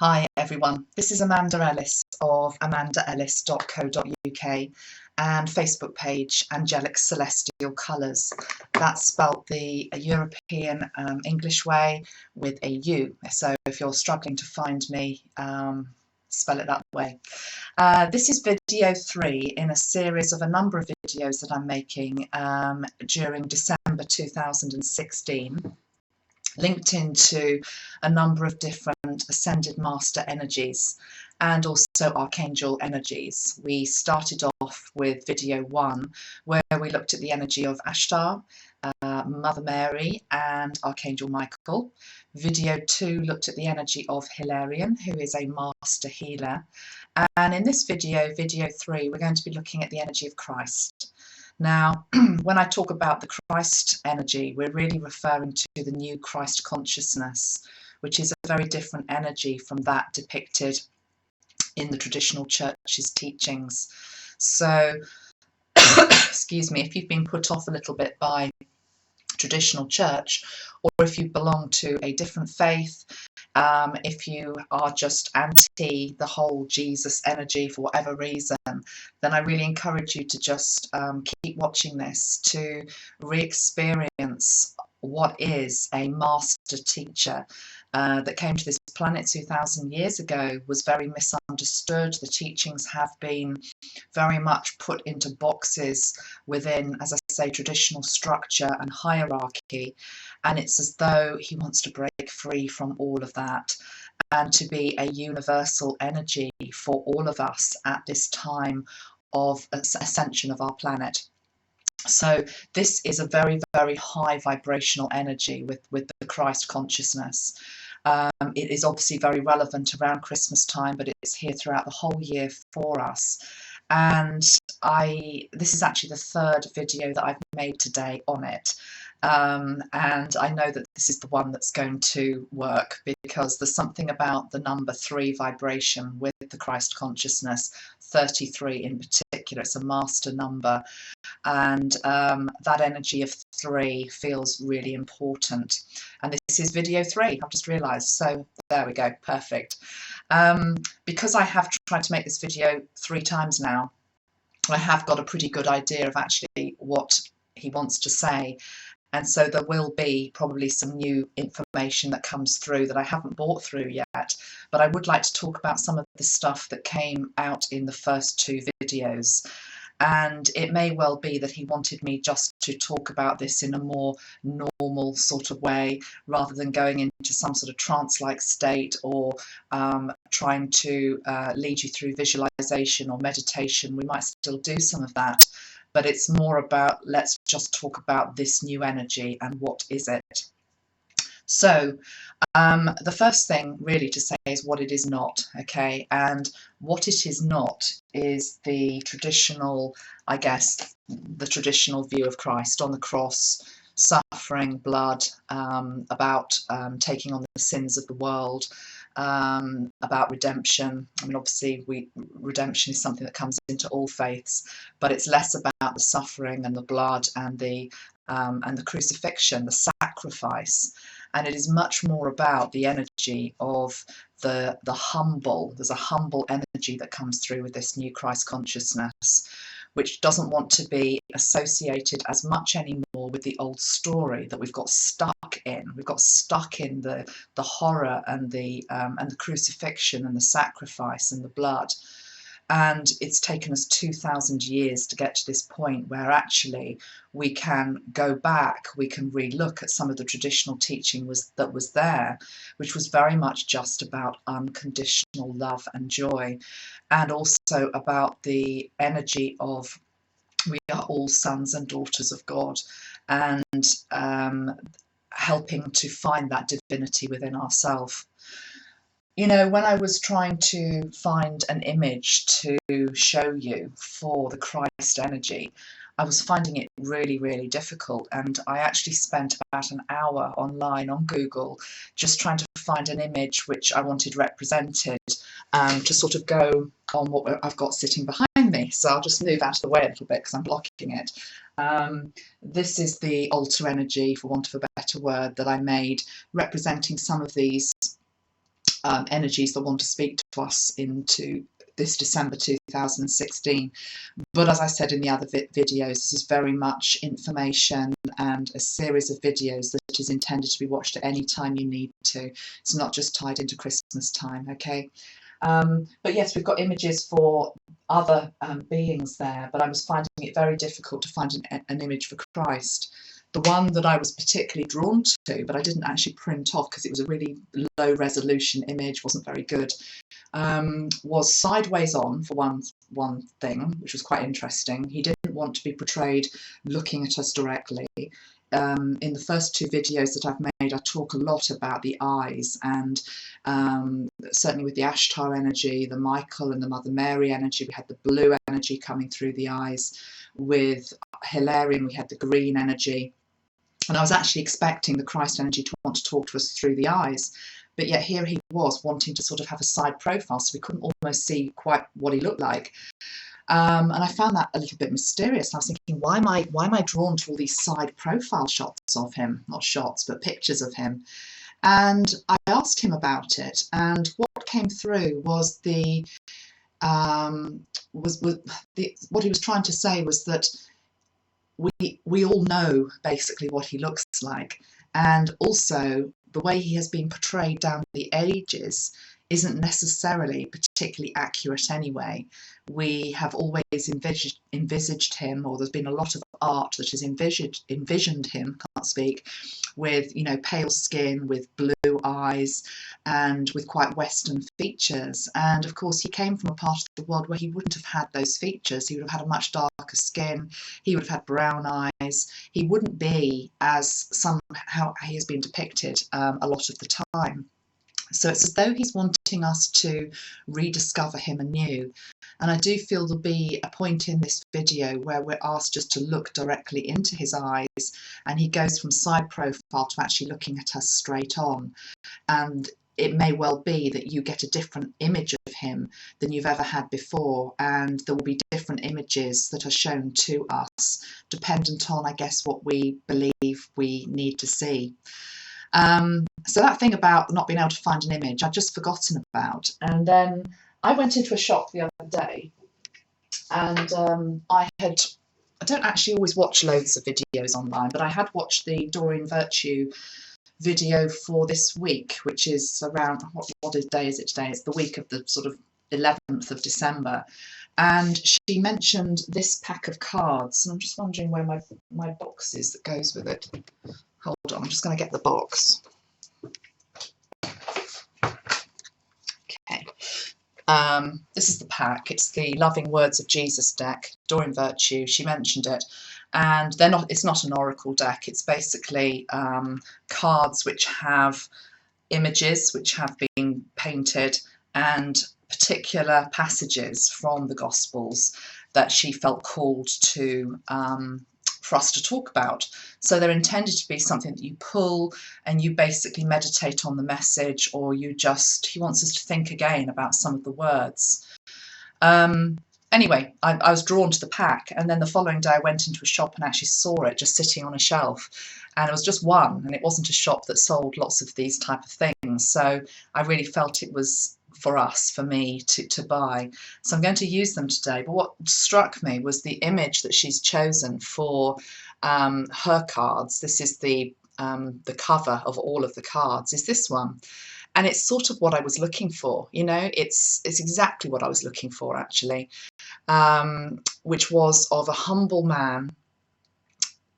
Hi everyone, this is Amanda Ellis of amandaellis.co.uk and Facebook page Angelic Celestial Colours. That's spelt the European English way with a U, so if you're struggling to find me, spell it that way. This is video 3 in a series of a number of videos that I'm making during December 2016. Linked into a number of different ascended master energies and also archangel energies. We started off with video 1 where we looked at the energy of Ashtar, Mother Mary and Archangel Michael. Video 2 looked at the energy of Hilarion, who is a master healer, and in this video, video 3, we're going to be looking at the energy of Christ. Now, when I talk about the Christ energy, we're really referring to the new Christ consciousness, which is a very different energy from that depicted in the traditional church's teachings. So, excuse me, if you've been put off a little bit by traditional church, or if you belong to a different faith, if you are just anti the whole Jesus energy for whatever reason, then I really encourage you to just keep watching this to re-experience what is a master teacher that came to this planet 2,000 years ago, was very misunderstood. The teachings have been very much put into boxes within, as I say, traditional structure and hierarchy, and it's as though he wants to break free from all of that and to be a universal energy for all of us at this time of ascension of our planet. So this is a very, very high vibrational energy with the Christ consciousness. It is obviously very relevant around Christmas time, but it's here throughout the whole year for us. And this is actually the third video that I've made today on it. And I know that this is the one that's going to work, because there's something about the number 3 vibration with the Christ consciousness, 33 in particular. It's a master number, and that energy of 3 feels really important. And this is video 3, I've just realised, so there we go, perfect. Because I have tried to make this video 3 times now, I have got a pretty good idea of actually what he wants to say. And so there will be probably some new information that comes through that I haven't brought through yet. But I would like to talk about some of the stuff that came out in the first 2 videos. And it may well be that he wanted me just to talk about this in a more normal sort of way, rather than going into some sort of trance-like state, or trying to lead you through visualization or meditation. We might still do some of that, but it's more about, let's just talk about this new energy and what is it. So the first thing really to say is what it is not, okay? And what it is not is the traditional, I guess, the traditional view of Christ on the cross, suffering, blood, about taking on the sins of the world, about redemption. I mean, obviously redemption is something that comes into all faiths, but it's less about the suffering and the blood and the crucifixion, the sacrifice, and it is much more about the energy of the humble. There's a humble energy that comes through with this new Christ consciousness, which doesn't want to be associated as much anymore with the old story that we've got stuck in. We've got stuck in the horror and the crucifixion and the sacrifice and the blood. And it's taken us 2,000 years to get to this point where actually we can go back, we can re-look at some of the traditional teaching that was there, which was very much just about unconditional love and joy, and also about the energy of we are all sons and daughters of God, and helping to find that divinity within ourselves. You know, when I was trying to find an image to show you for the Christ energy, I was finding it really, really difficult. And I actually spent about an hour online on Google just trying to find an image which I wanted represented, to sort of go on what I've got sitting behind me. So I'll just move out of the way a little bit because I'm blocking it. This is the altar energy, for want of a better word, that I made representing some of these energies that want to speak to us into this December 2016. But as I said in the other videos, this is very much information and a series of videos that is intended to be watched at any time you need to. It's not just tied into Christmas time, okay? But yes, we've got images for other beings there, but I was finding it very difficult to find an image for Christ. The one that I was particularly drawn to, but I didn't actually print off because it was a really low resolution image, wasn't very good, was sideways on for one thing, which was quite interesting. He didn't want to be portrayed looking at us directly. In the first two videos that I've made, I talk a lot about the eyes, and certainly with the Ashtar energy, the Michael and the Mother Mary energy, we had the blue energy coming through the eyes. With Hilarion, we had the green energy. And I was actually expecting the Christ energy to want to talk to us through the eyes. But yet here he was wanting to sort of have a side profile, so we couldn't almost see quite what he looked like. And I found that a little bit mysterious. I was thinking, why am I drawn to all these side profile shots of him? Not shots, but pictures of him. And I asked him about it, and what came through was what he was trying to say was that we all know basically what he looks like, and also the way he has been portrayed down the ages isn't necessarily particularly accurate anyway. We have always envisaged him, or there's been a lot of art that has envisioned him, can't speak, with, you know, pale skin, with blue eyes, and with quite Western features. And of course, he came from a part of the world where he wouldn't have had those features. He would have had a much darker skin. He would have had brown eyes. He wouldn't be as how he has been depicted a lot of the time. So it's as though he's wanting us to rediscover him anew. And I do feel there'll be a point in this video where we're asked just to look directly into his eyes, and he goes from side profile to actually looking at us straight on. And it may well be that you get a different image of him than you've ever had before, and there will be different images that are shown to us, dependent on, I guess, what we believe we need to see. So that thing about not being able to find an image, I'd just forgotten about. And then I went into a shop the other day, and I don't actually always watch loads of videos online, but I had watched the Doreen Virtue video for this week, which is around, what day is it today? It's the week of the sort of 11th of December. And she mentioned this pack of cards, and I'm just wondering where my box is that goes with it. Hold on, I'm just going to get the box. Okay. This is the pack. It's the Loving Words of Jesus deck, Doreen Virtue. She mentioned it. And it's not an oracle deck. It's basically cards which have images which have been painted, and particular passages from the Gospels that she felt called to for us to talk about. So they're intended to be something that you pull and you basically meditate on the message, or he wants us to think again about some of the words. Anyway, I was drawn to the pack, and then the following day I went into a shop and actually saw it just sitting on a shelf, and it was just one, and it wasn't a shop that sold lots of these type of things, so I really felt it was for me to buy. So I'm going to use them today. But what struck me was the image that she's chosen for her cards. This is the cover of all of the cards, is this one. And it's sort of what I was looking for, you know, it's exactly what I was looking for, actually, which was of a humble man,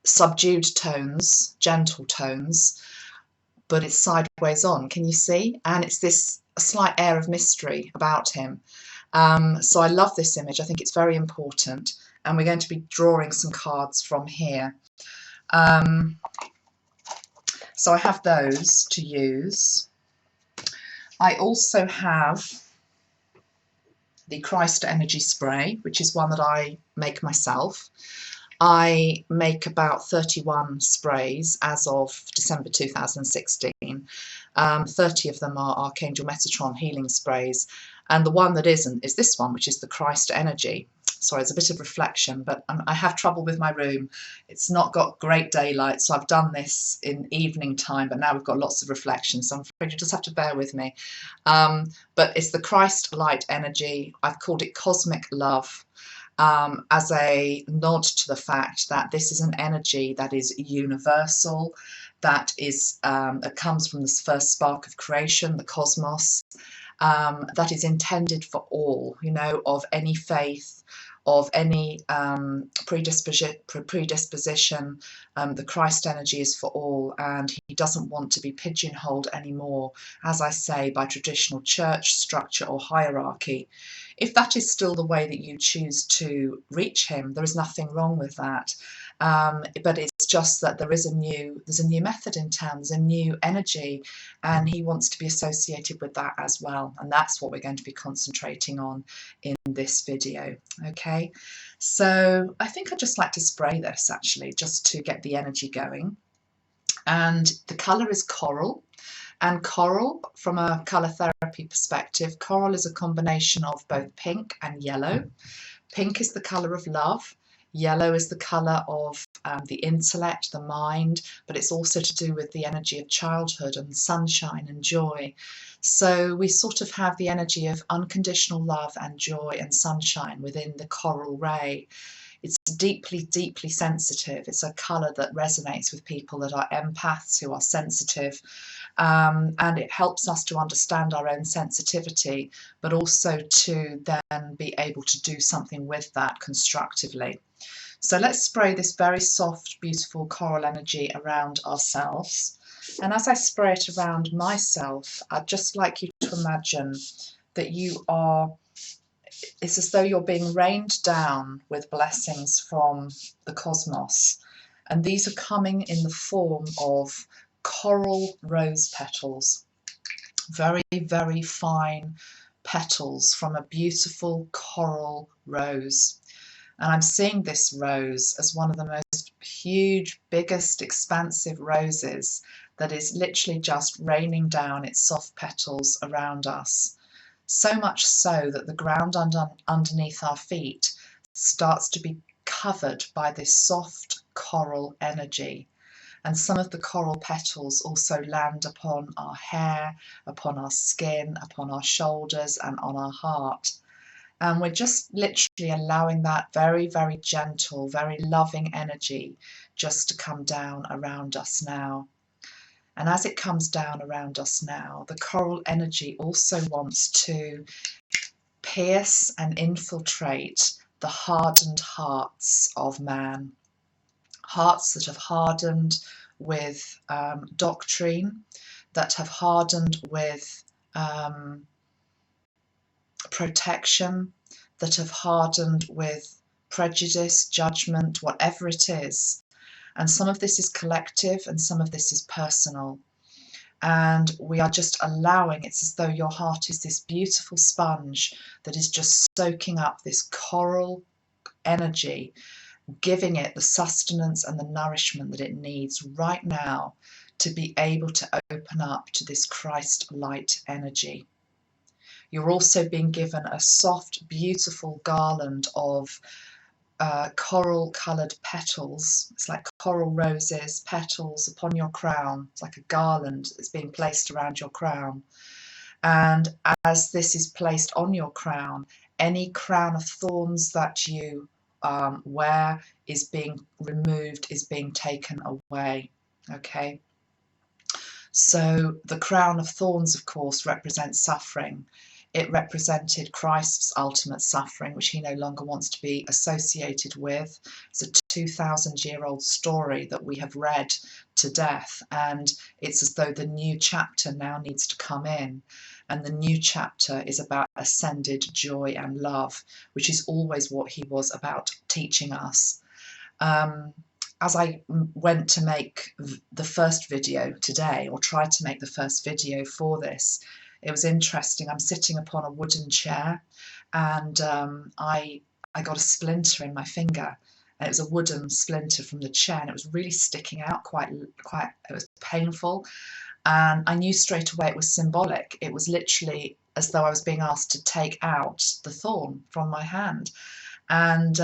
subdued tones, gentle tones, but it's sideways on, can you see? And it's this slight air of mystery about him. So I love this image. I think it's very important, and we're going to be drawing some cards from here. So I have those to use. I also have the Christ Energy Spray, which is one that I make myself. I make about 31 sprays as of December 2016. 30 of them are Archangel Metatron healing sprays, and the one that isn't is this one, which is the Christ Energy. sorry, there's a bit of reflection, but I have trouble with my room. It's not got great daylight, so I've done this in evening time, but now we've got lots of reflection, so I'm afraid you just have to bear with me. But it's the Christ light energy. I've called it cosmic love, as a nod to the fact that this is an energy that is universal, that is that comes from this first spark of creation, the cosmos, that is intended for all, you know, of any faith, of any predisposition. The Christ energy is for all, and he doesn't want to be pigeonholed anymore, as I say, by traditional church structure or hierarchy. If that is still the way that you choose to reach him, there is nothing wrong with that. But it's just that there's a new method in town, there's a new energy, and he wants to be associated with that as well. And that's what we're going to be concentrating on in this video. Okay, so I think I'd just like to spray this actually, just to get the energy going. And the colour is coral. And coral, from a colour therapy perspective, coral is a combination of both pink and yellow. Pink is the colour of love. Yellow is the colour of the intellect, the mind, but it's also to do with the energy of childhood and sunshine and joy. So we sort of have the energy of unconditional love and joy and sunshine within the coral ray. It's deeply, deeply sensitive. It's a colour that resonates with people that are empaths, who are sensitive, and it helps us to understand our own sensitivity, but also to then be able to do something with that constructively. So let's spray this very soft, beautiful coral energy around ourselves. And as I spray it around myself, I'd just like you to imagine that it's as though you're being rained down with blessings from the cosmos. And these are coming in the form of coral rose petals, very, very fine petals from a beautiful coral rose. And I'm seeing this rose as one of the most huge, biggest, expansive roses that is literally just raining down its soft petals around us. So much so that the ground underneath our feet starts to be covered by this soft coral energy. And some of the coral petals also land upon our hair, upon our skin, upon our shoulders, and on our heart. And we're just literally allowing that very, very gentle, very loving energy just to come down around us now. And as it comes down around us now, the coral energy also wants to pierce and infiltrate the hardened hearts of man. Hearts that have hardened with doctrine, that have hardened with protection, that have hardened with prejudice, judgment, whatever it is. And some of this is collective and some of this is personal. And we are just allowing, it's as though your heart is this beautiful sponge that is just soaking up this coral energy, giving it the sustenance and the nourishment that it needs right now to be able to open up to this Christ light energy. You're also being given a soft, beautiful garland of coral coloured petals. It's like coral roses, petals upon your crown. It's like a garland that's being placed around your crown. And as this is placed on your crown, any crown of thorns that you wear is being removed, is being taken away. Okay. So the crown of thorns, of course, represents suffering. It represented Christ's ultimate suffering, which he no longer wants to be associated with. It's a 2,000-year-old story that we have read to death, and it's as though the new chapter now needs to come in. And the new chapter is about ascended joy and love, which is always what he was about teaching us. As I went to make the first video today, or tried to make the first video for this, it was interesting. I'm sitting upon a wooden chair, and I got a splinter in my finger, and it was a wooden splinter from the chair, and it was really sticking out quite. It was painful, and I knew straight away it was symbolic. It was literally as though I was being asked to take out the thorn from my hand. And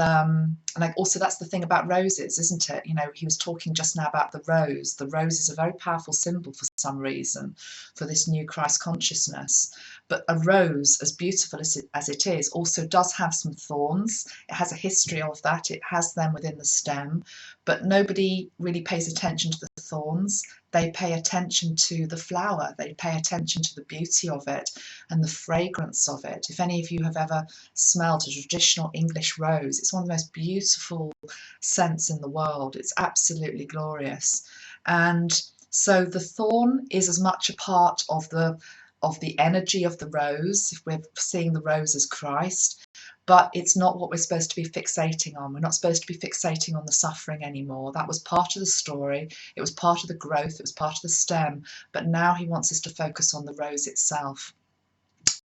like also that's the thing about roses, isn't it? You know, he was talking just now about the rose. The rose is a very powerful symbol for some reason for this new Christ consciousness. But a rose, as beautiful as it is, also does have some thorns. It has a history of that. It has them within the stem, but nobody really pays attention to the thorns. They pay attention to the flower. They pay attention to the beauty of it and the fragrance of it. If any of you have ever smelled a traditional English rose, it's one of the most beautiful scents in the world. It's absolutely glorious. And so the thorn is as much a part of the energy of the rose, if we're seeing the rose as Christ, but it's not what we're supposed to be fixating on. We're not supposed to be fixating on the suffering anymore. That was part of the story. It was part of the growth. It was part of the stem. But now he wants us to focus on the rose itself.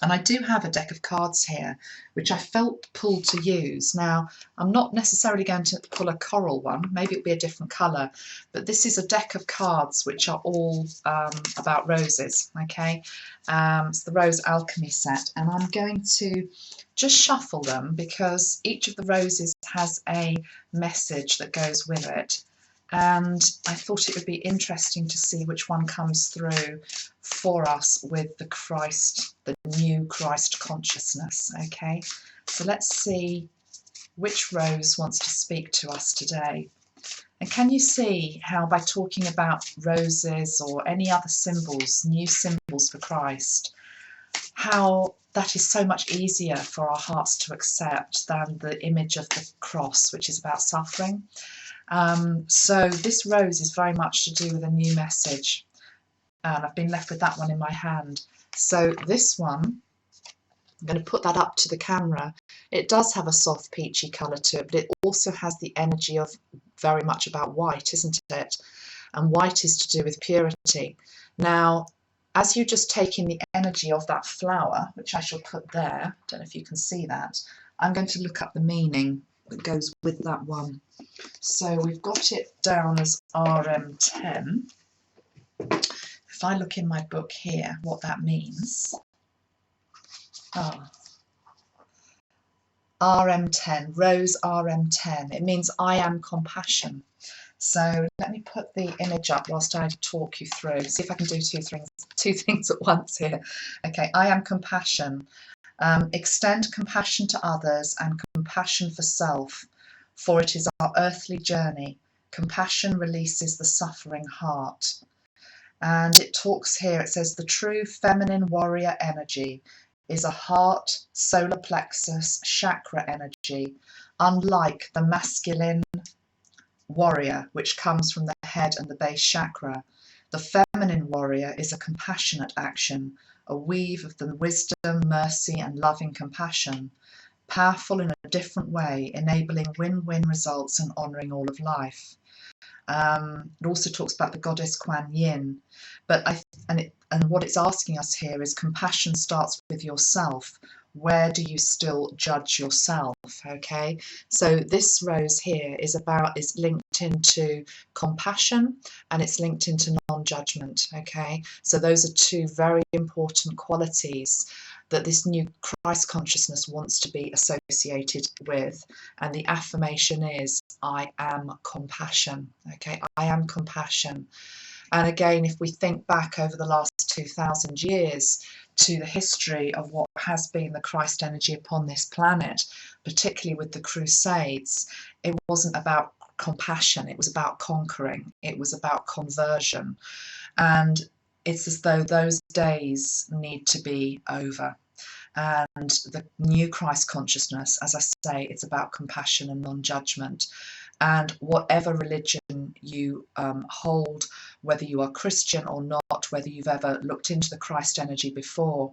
And I do have a deck of cards here, which I felt pulled to use. Now, I'm not necessarily going to pull a coral one. Maybe it'll be a different colour. But this is a deck of cards which are all about roses, okay? It's the Rose Alchemy set. And I'm going to just shuffle them because each of the roses has a message that goes with it. And I thought it would be interesting to see which one comes through for us with the Christ, the new Christ consciousness. Okay, so let's see which rose wants to speak to us today. And can you see how by talking about roses or any other symbols, new symbols for Christ, how that is so much easier for our hearts to accept than the image of the cross, which is about suffering. So this rose is very much to do with a new message, and I've been left with that one in my hand. So this one, I'm going to put that up to the camera. It does have a soft peachy colour to it, but it also has the energy of very much about white, isn't it? And white is to do with purity. Now, as you just take in the energy of that flower, which I shall put there, I don't know if you can see that, I'm going to look up the meaning that goes with that one. So we've got it down as RM10. If I look in my book here, what that means. RM10, Rose RM10. It means I am compassion. So let me put the image up whilst I talk you through. See if I can do two things at once here. Okay, I am compassion. Extend compassion to others and compassion for self, for it is our earthly journey. Compassion releases the suffering heart. And it talks here, it says the true feminine warrior energy is a heart, solar plexus, chakra energy, unlike the masculine warrior, which comes from the head and the base chakra. The feminine warrior is a compassionate action, a weave of the wisdom, mercy, and loving compassion, powerful in a different way, enabling win-win results and honouring all of life. It also talks about the goddess Kuan Yin, and what it's asking us here is compassion starts with yourself. Where do you still judge yourself? Okay, so this rose here is linked into compassion and it's linked into non-judgment. Okay, so those are two very important qualities that this new Christ consciousness wants to be associated with. And the affirmation is, I am compassion. Okay, I am compassion. And again, if we think back over the last 2,000 years to the history of what has been the Christ energy upon this planet, particularly with the Crusades, it wasn't about compassion, it was about conquering, it was about conversion. And it's as though those days need to be over. And the new Christ consciousness, as I say, it's about compassion and non-judgment. And whatever religion you hold, whether you are Christian or not, whether you've ever looked into the Christ energy before,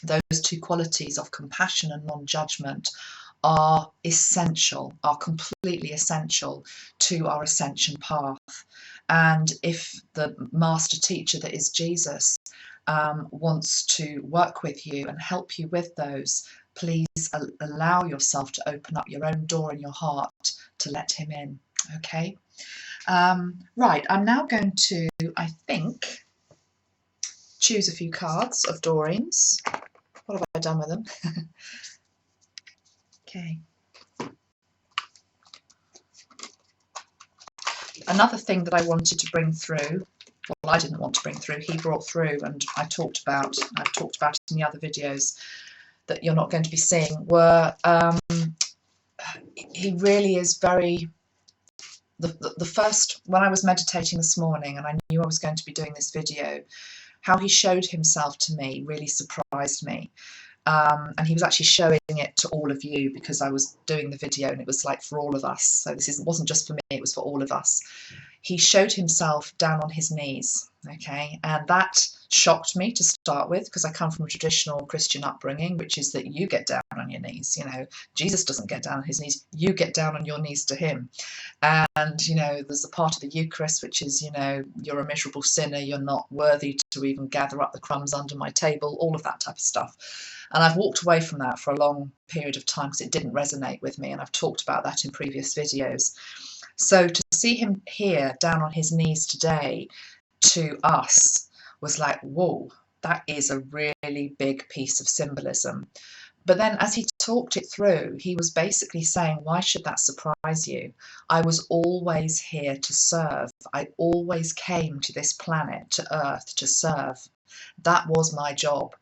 those two qualities of compassion and non-judgment are essential, are completely essential to our ascension path. And if the master teacher that is Jesus wants to work with you and help you with those, please allow yourself to open up your own door in your heart to let him in. Okay, right, I'm now going to, I think, choose a few cards of Doreen's. What have I done with them? Okay, Another thing that I wanted to bring through, well, I didn't want to bring through, he brought through, and I've talked about it in the other videos that you're not going to be seeing, were he really is very, the first, when I was meditating this morning and I knew I was going to be doing this video, how he showed himself to me really surprised me. And he was actually showing it to all of you, because I was doing the video and it was like for all of us. So this wasn't just for me, it was for all of us. He showed himself down on his knees, okay? And that shocked me to start with, because I come from a traditional Christian upbringing, which is that you get down on your knees. You know, Jesus doesn't get down on his knees, you get down on your knees to him. And, you know, there's a part of the Eucharist which is, you know, you're a miserable sinner, you're not worthy to even gather up the crumbs under my table, all of that type of stuff. And I've walked away from that for a long period of time because it didn't resonate with me, and I've talked about that in previous videos. So to see him here down on his knees today to us was like, whoa, that is a really big piece of symbolism. But then as he talked it through, he was basically saying, why should that surprise you? I was always here to serve. I always came to this planet, to Earth, to serve. That was my job.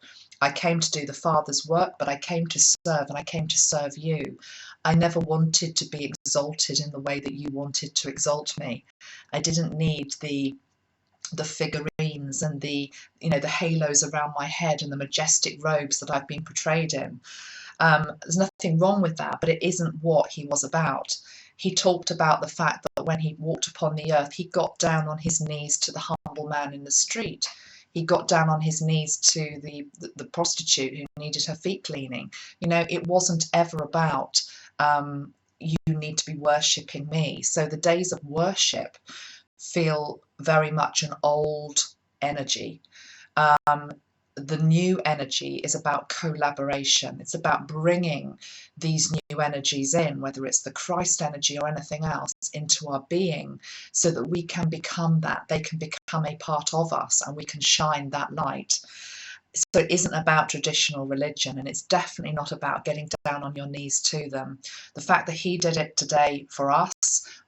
I came to do the Father's work, but I came to serve, and I came to serve you. I never wanted to be exalted in the way that you wanted to exalt me. I didn't need the figurines and the, you know, the halos around my head and the majestic robes that I've been portrayed in. There's nothing wrong with that, but it isn't what he was about. He talked about the fact that when he walked upon the earth, he got down on his knees to the humble man in the street. He got down on his knees to the prostitute who needed her feet cleaning. You know, it wasn't ever about you need to be worshipping me. So the days of worship feel very much an old energy. The new energy is about collaboration. It's about bringing these new energies in, whether it's the Christ energy or anything else, into our being, so that we can become that. They can become a part of us, and we can shine that light. So it isn't about traditional religion, and it's definitely not about getting down on your knees to them. The fact that he did it today for us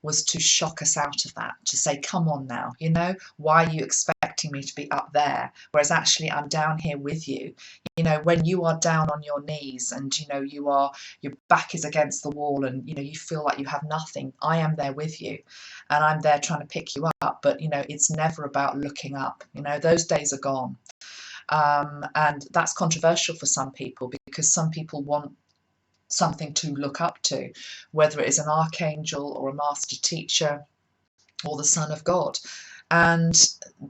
was to shock us out of that, to say, come on now, you know, why are you expecting me to be up there? Whereas actually I'm down here with you. You know, when you are down on your knees and, you know, your back is against the wall and, you know, you feel like you have nothing, I am there with you, and I'm there trying to pick you up. But, you know, it's never about looking up. You know, those days are gone. And that's controversial for some people, because some people want something to look up to, whether it is an archangel or a master teacher or the Son of God. And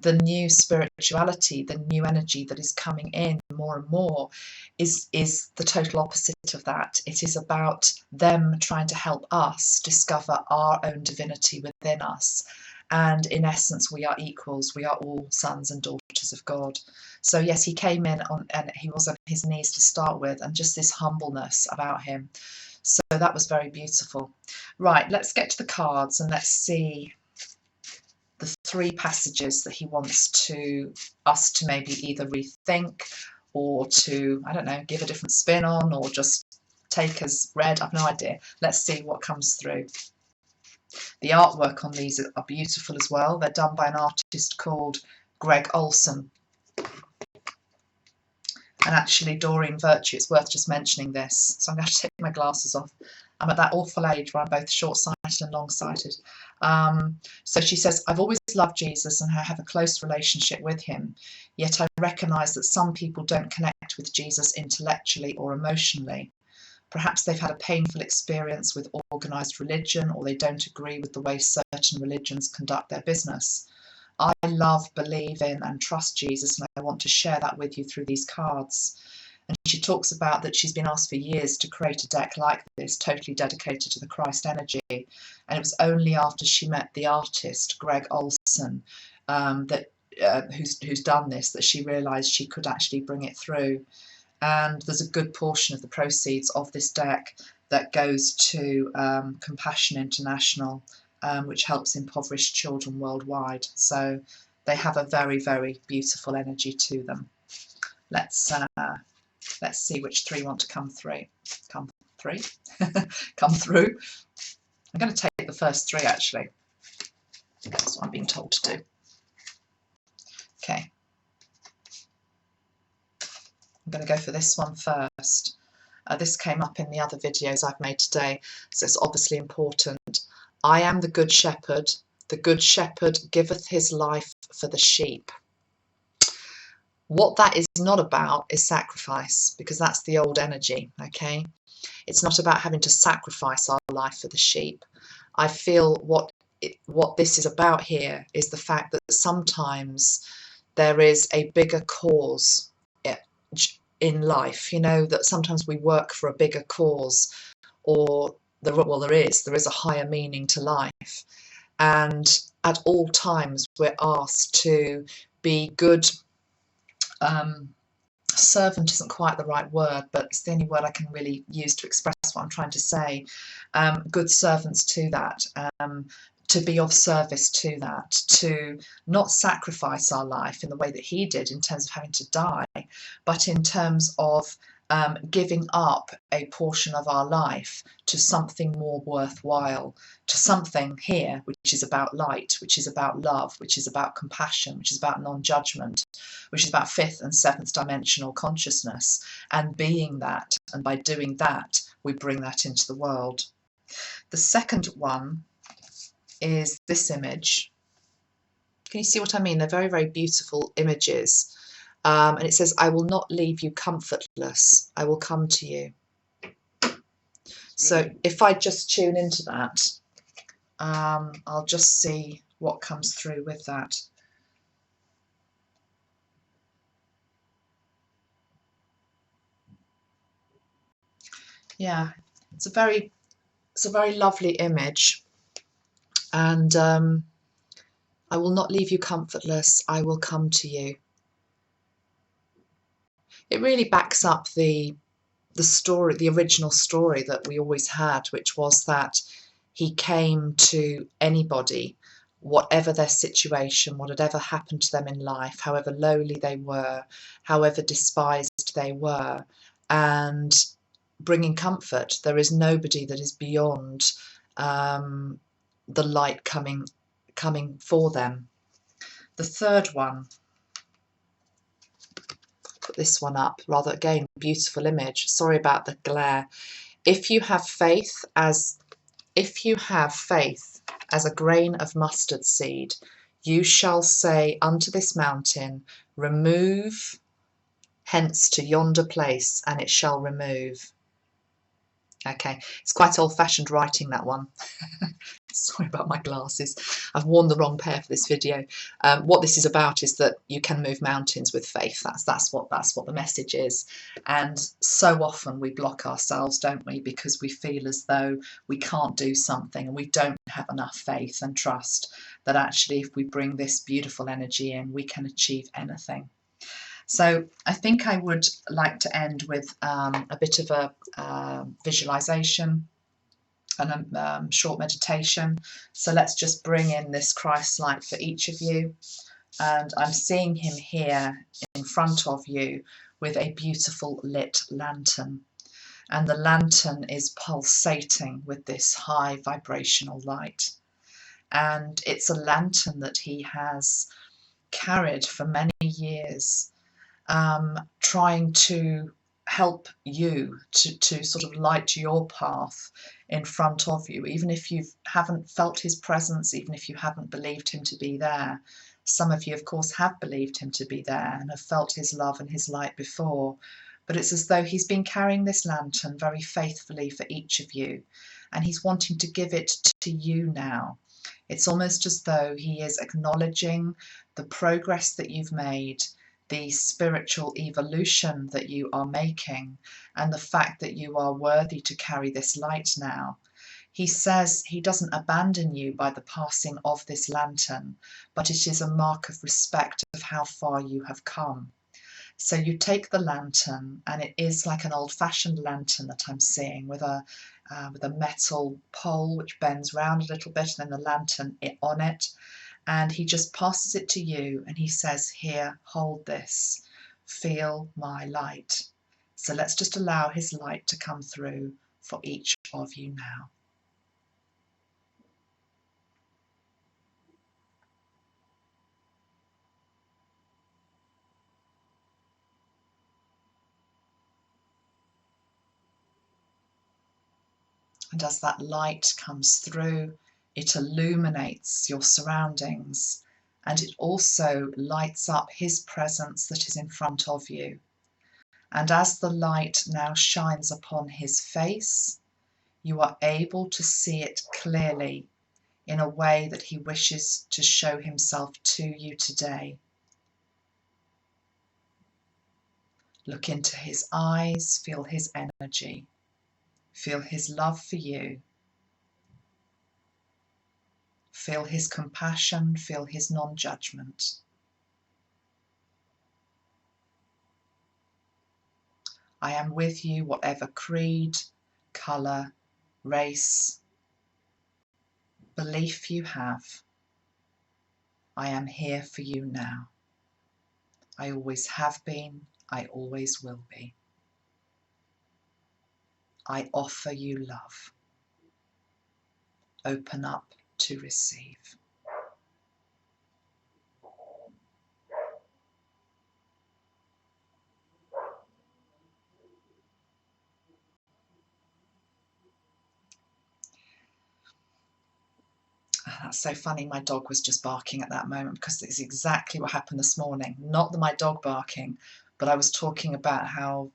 the new spirituality, the new energy that is coming in more and more is the total opposite of that. It is about them trying to help us discover our own divinity within us. And in essence, we are equals. We are all sons and daughters of God. So yes, he came in and he was on his knees to start with, and just this humbleness about him. So that was very beautiful. Right, let's get to the cards and let's see the 3 passages that he wants us to maybe either rethink or to, I don't know, give a different spin on, or just take as read. I've no idea. Let's see what comes through. The artwork on these are beautiful as well. They're done by an artist called Greg Olson. And actually, Doreen Virtue, it's worth just mentioning this. So I'm going to take my glasses off. I'm at that awful age where I'm both short-sighted and long-sighted. So she says, I've always loved Jesus and I have a close relationship with him. Yet I recognise that some people don't connect with Jesus intellectually or emotionally. Perhaps they've had a painful experience with organised religion, or they don't agree with the way certain religions conduct their business. I love, believe in and trust Jesus, and I want to share that with you through these cards. And she talks about that she's been asked for years to create a deck like this, totally dedicated to the Christ energy. And it was only after she met the artist, Greg Olson, who's done this, that she realised she could actually bring it through. And there's a good portion of the proceeds of this deck that goes to Compassion International, which helps impoverished children worldwide. So they have a very, very beautiful energy to them. Let's see which 3 want to come through. Come through. I'm going to take the first 3 actually. That's what I'm being told to do. Okay. I'm going to go for this one first. This came up in the other videos I've made today, so it's obviously important. I am the good shepherd. The good shepherd giveth his life for the sheep. What that is not about is sacrifice, because that's the old energy, okay? It's not about having to sacrifice our life for the sheep. I feel what this is about here is the fact that sometimes there is a bigger cause in life, you know, that sometimes we work for a bigger cause, or there is a higher meaning to life. And at all times we're asked to be good, servant isn't quite the right word, but it's the only word I can really use to express what I'm trying to say. Good servants to that, to be of service to that, to not sacrifice our life in the way that he did in terms of having to die, but in terms of giving up a portion of our life to something more worthwhile, to something here which is about light, which is about love, which is about compassion, which is about non-judgment, which is about fifth and seventh dimensional consciousness, and being that. And by doing that, we bring that into the world. The second one is this image. Can you see what I mean? They're very, very beautiful images. And it says, I will not leave you comfortless. I will come to you. So if I just tune into that, I'll just see what comes through with that. Yeah, it's a very lovely image. And I will not leave you comfortless. I will come to you. It really backs up the story, the original story that we always had, which was that he came to anybody, whatever their situation, what had ever happened to them in life, however lowly they were, however despised they were, and bringing comfort. There is nobody that is beyond the light coming for them. The third one, put this one up, rather, again, beautiful image. Sorry about the glare. If you have faith as a grain of mustard seed, you shall say unto this mountain, remove hence to yonder place, and it shall remove. Okay, it's quite old-fashioned writing, that one. Sorry about my glasses. I've worn the wrong pair for this video. What this is about is that you can move mountains with faith. That's what the message is. And so often we block ourselves, don't we? Because we feel as though we can't do something and we don't have enough faith and trust that actually if we bring this beautiful energy in, we can achieve anything. So I think I would like to end with a bit of a visualization and a short meditation. So let's just bring in this Christ light for each of you. And I'm seeing him here in front of you with a beautiful lit lantern. And the lantern is pulsating with this high vibrational light. And it's a lantern that he has carried for many years, trying to help you to sort of light your path in front of you, even if you haven't felt his presence, even if you haven't believed him to be there. Some of you, of course, have believed him to be there and have felt his love and his light before, but it's as though he's been carrying this lantern very faithfully for each of you, and he's wanting to give it to you now. It's almost as though he is acknowledging the progress that you've made, the spiritual evolution that you are making, and the fact that you are worthy to carry this light now. He says he doesn't abandon you by the passing of this lantern, but it is a mark of respect of how far you have come. So you take the lantern, and it is like an old-fashioned lantern that I'm seeing with a metal pole which bends round a little bit, and then the lantern on it. And he just passes it to you and he says, here, hold this, feel my light. So let's just allow his light to come through for each of you now. And as that light comes through, it illuminates your surroundings, and it also lights up his presence that is in front of you. And as the light now shines upon his face, you are able to see it clearly in a way that he wishes to show himself to you today. Look into his eyes, feel his energy, feel his love for you. Feel his compassion, feel his non-judgment. I am with you, whatever creed, colour, race, belief you have. I am here for you now. I always have been, I always will be. I offer you love. Open up to receive. That's so funny. My dog was just barking at that moment because it's exactly what happened this morning. Not that my dog barking, but I was talking about how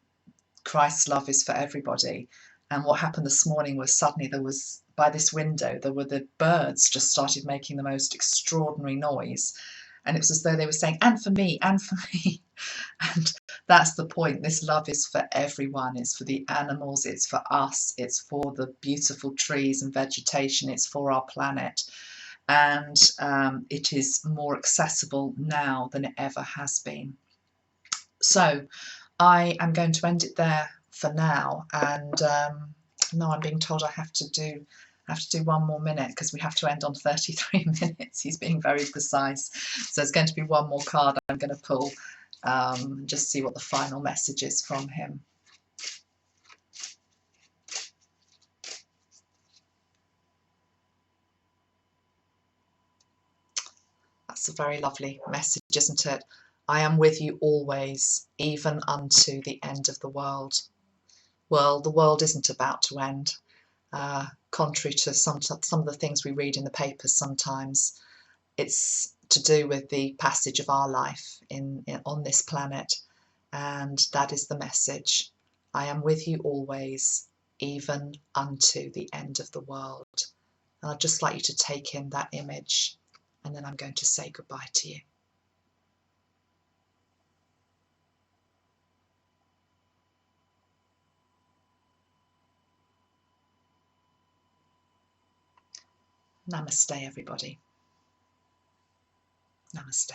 Christ's love is for everybody. And what happened this morning was suddenly there was, by this window, there were the birds just started making the most extraordinary noise. And it was as though they were saying, and for me, and for me. And that's the point. This love is for everyone. It's for the animals, it's for us, it's for the beautiful trees and vegetation, it's for our planet. And it is more accessible now than it ever has been. So I am going to end it there for now, and no, I'm being told I have to do one more minute because we have to end on 33 minutes. He's being very precise. So there's going to be one more card I'm going to pull, just see what the final message is from him. That's a very lovely message, isn't it? I am with you always, even unto the end of the world. Well, the world isn't about to end. Contrary to some of the things we read in the papers sometimes, it's to do with the passage of our life on this planet, and that is the message. I am with you always, even unto the end of the world. And I'd just like you to take in that image, and then I'm going to say goodbye to you. Namaste, everybody. Namaste.